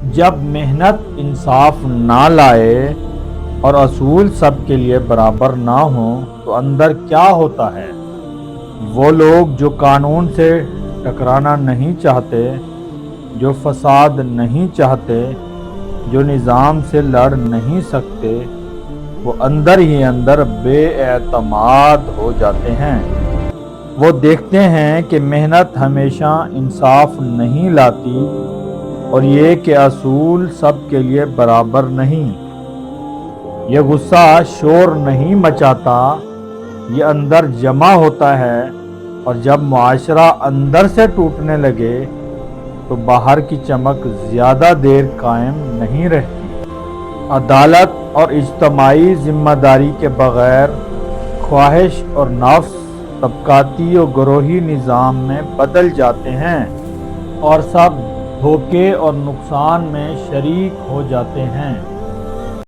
جب محنت انصاف نہ لائے اور اصول سب کے لیے برابر نہ ہوں تو اندر کیا ہوتا ہے؟ وہ لوگ جو قانون سے ٹکرانا نہیں چاہتے، جو فساد نہیں چاہتے، جو نظام سے لڑ نہیں سکتے، وہ اندر ہی اندر بے اعتماد ہو جاتے ہیں۔ وہ دیکھتے ہیں کہ محنت ہمیشہ انصاف نہیں لاتی اور یہ کہ اصول سب کے لیے برابر نہیں۔ یہ غصہ شور نہیں مچاتا، یہ اندر جمع ہوتا ہے، اور جب معاشرہ اندر سے ٹوٹنے لگے تو باہر کی چمک زیادہ دیر قائم نہیں رہتی۔ عدالت اور اجتماعی ذمہ داری کے بغیر خواہش اور نفس طبقاتی و گروہی نظام میں بدل جاتے ہیں اور سب دھوکے اور نقصان میں شریک ہو جاتے ہیں۔